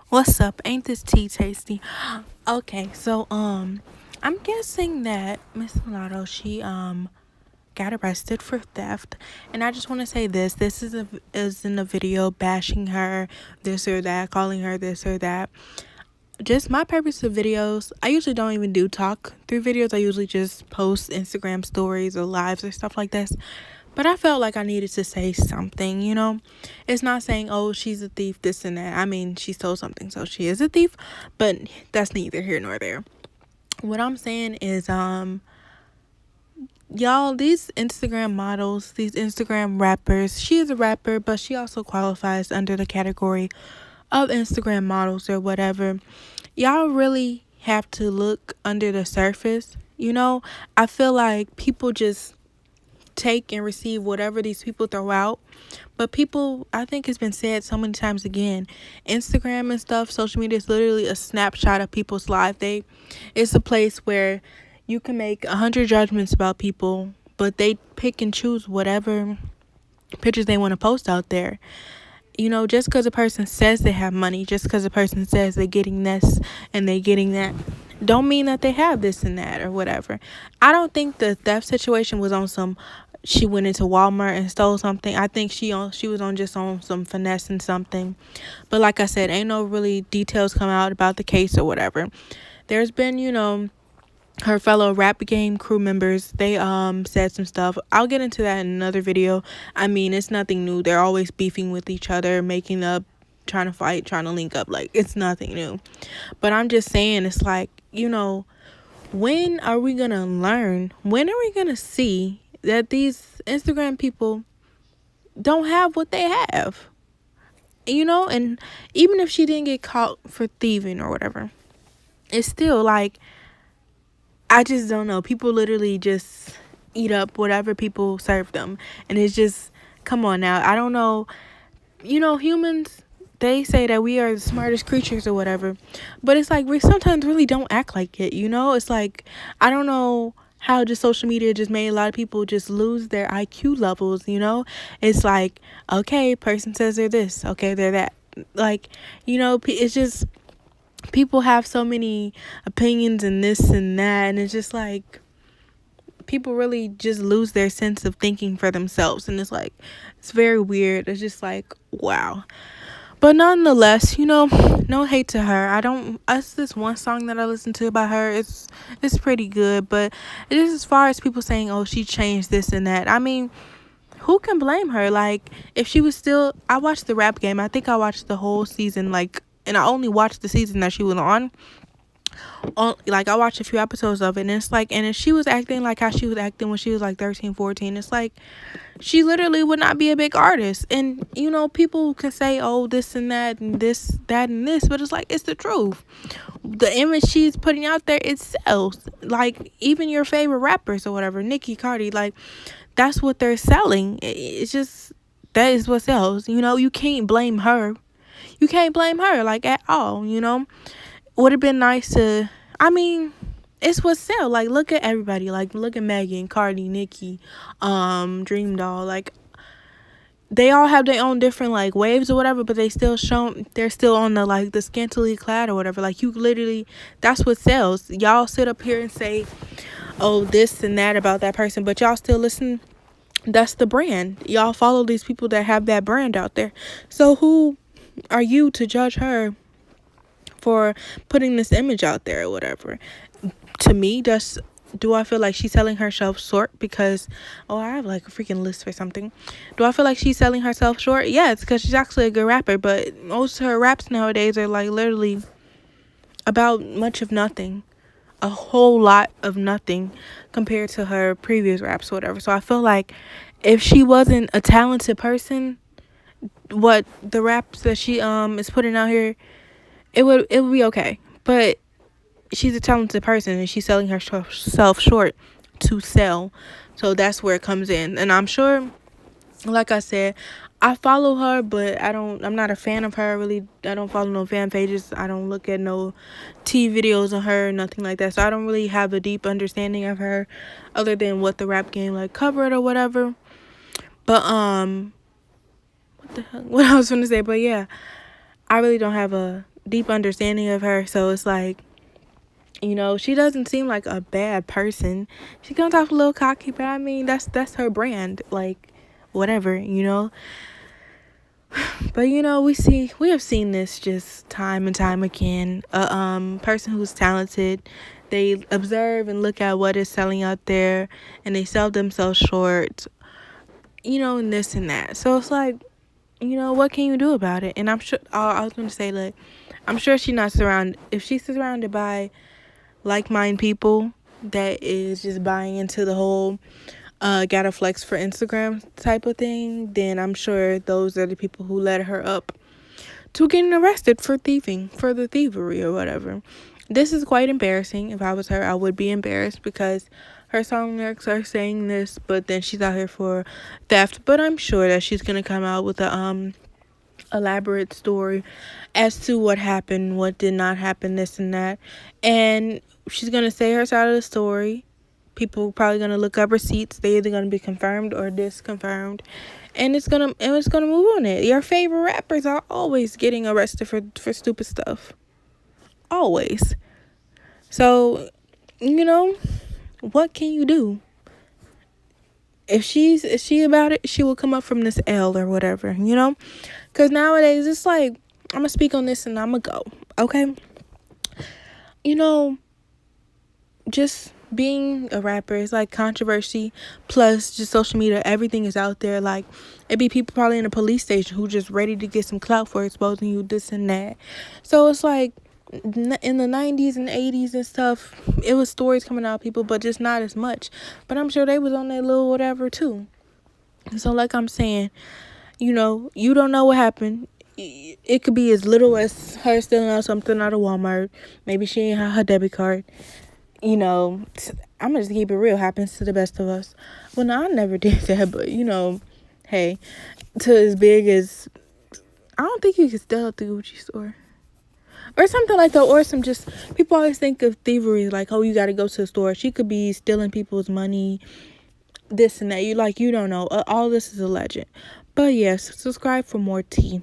What's up? Ain't this tea tasty? Okay, so I'm guessing that Miss Mulatto, she got arrested for theft, and I just want to say this is in a video bashing her, this or that, calling her this or that. Just my purpose of videos, I usually don't even do talk through videos. I usually just post Instagram stories or lives or stuff like this. But I felt like I needed to say something, you know? It's not saying, oh, she's a thief, this and that. I mean, she stole something, so she is a thief, but that's neither here nor there. What I'm saying is, y'all, these Instagram models, these Instagram rappers, she is a rapper, but she also qualifies under the category of Instagram models or whatever. Y'all really have to look under the surface, you know? I feel like people just take and receive whatever these people throw out. But people, I think it's been said so many times again, Instagram and stuff, social media is literally a snapshot of people's life. It's a place where you can make 100 judgments about people, but they pick and choose whatever pictures they want to post out there. You know, just because a person says they have money, just because a person says they're getting this and they're getting that, don't mean that they have this and that or whatever. I don't think the theft situation was on some, she went into Walmart and stole something. I think she was on just on some finesse and something. But like I said, ain't no really details come out about the case or whatever. There's been, you know, her fellow rap game crew members, they said some stuff. I'll get into that in another video. I mean, it's nothing new. They're always beefing with each other, making up, trying to fight, trying to link up. Like, it's nothing new. But I'm just saying, it's like, you know, when are we gonna learn? When are we gonna see that these Instagram people don't have what they have? You know, and even if she didn't get caught for thieving or whatever, it's still like, I just don't know. People literally just eat up whatever people serve them. And it's just, come on now. I don't know. You know, humans, they say that we are the smartest creatures or whatever. But it's like we sometimes really don't act like it, you know? It's like, I don't know how just social media just made a lot of people just lose their IQ levels, you know? It's like, okay, person says they're this. Okay, they're that. Like, you know, it's just, people have so many opinions and this and that, and it's just like people really just lose their sense of thinking for themselves, and it's like, it's very weird. It's just like, wow. But nonetheless, you know, no hate to her. It's this one song that I listened to by her. It's pretty good, but it is, as far as people saying, oh, she changed this and that, I mean, who can blame her? Like, if she was still, I watched the rap game. I think I watched the whole season, like, and I only watched the season that she was on. Like, I watched a few episodes of it, and it's like, and if she was acting like how she was acting when she was like 13, 14, it's like, she literally would not be a big artist. And, you know, people can say, oh, this and that and this, that and this, but it's like, it's the truth. The image she's putting out there, it sells. Like, even your favorite rappers or whatever, Nicki, Cardi, like, that's what they're selling. It's just, that is what sells. You know, you can't blame her. You can't blame her, like, at all, you know. Would have been nice to, I mean, it's what sell. Like, look at everybody. Like, look at Megan, Cardi, Nicki, Dream Doll. Like, they all have their own different, like, waves or whatever, but they're still on the, like, the scantily clad or whatever. Like, you literally, that's what sells. Y'all sit up here and say, oh, this and that about that person, but y'all still listen. That's the brand. Y'all follow these people that have that brand out there. So who are you to judge her for putting this image out there or whatever? To me, do I feel like she's selling herself short because, oh, I have like a freaking list for something. Do I feel like she's selling herself short? Yeah, it's because she's actually a good rapper, but most of her raps nowadays are like literally about much of nothing, a whole lot of nothing compared to her previous raps or whatever. So I feel like if she wasn't a talented person, what the raps that she is putting out here, it would be okay. But she's a talented person and she's selling herself short to sell. So that's where it comes in. And I'm sure, like I said, I follow her, but I'm not a fan of her, really. I don't follow no fan pages. I don't look at no TV videos of her, nothing like that. So I don't really have a deep understanding of her other than what the rap game like covered or whatever. But what I was gonna say, but yeah, I really don't have a deep understanding of her. So it's like, you know, she doesn't seem like a bad person. She comes off a little cocky, but I mean, that's her brand. Like, whatever, you know. But you know, we have seen this just time and time again. A person who's talented, they observe and look at what is selling out there, and they sell themselves short. You know, and this and that. So it's like, you know, what can you do about it? And I'm sure I was going to say, like, I'm sure she's not surrounded. If she's surrounded by like-minded people that is just buying into the whole gotta flex for Instagram type of thing, then I'm sure those are the people who led her up to getting arrested for thieving, for the thievery or whatever. This is quite embarrassing. If I was her, I would be embarrassed because her song lyrics are saying this, but then she's out here for theft. But I'm sure that she's gonna come out with a elaborate story as to what happened, what did not happen, this and that, and she's gonna say her side of the story. People probably gonna look up receipts. They're either gonna be confirmed or disconfirmed, and it's gonna move on it. Your favorite rappers are always getting arrested for stupid stuff, always. So, you know, what can you do? If she about it, she will come up from this L or whatever, you know? Because nowadays, it's like, I'm going to speak on this and I'm going to go, okay? You know, just being a rapper is like controversy plus just social media. Everything is out there. Like, it'd be people probably in a police station who just ready to get some clout for exposing you, this and that. So it's like, in the 90s and 80s and stuff, it was stories coming out of people, but just not as much. But I'm sure they was on that little whatever too. So like I'm saying, you know, you don't know what happened. It could be as little as her stealing out something out of Walmart. Maybe she ain't have her debit card. You know, I'm gonna just keep it real. Happens to the best of us. Well, no, I never did that, but you know, hey, to as big as, I don't think you can steal at the Gucci store. Or something like that, or some just, people always think of thievery like, oh, you got to go to the store. She could be stealing people's money, this and that. You don't know. All this is a legend. But yes, subscribe for more tea.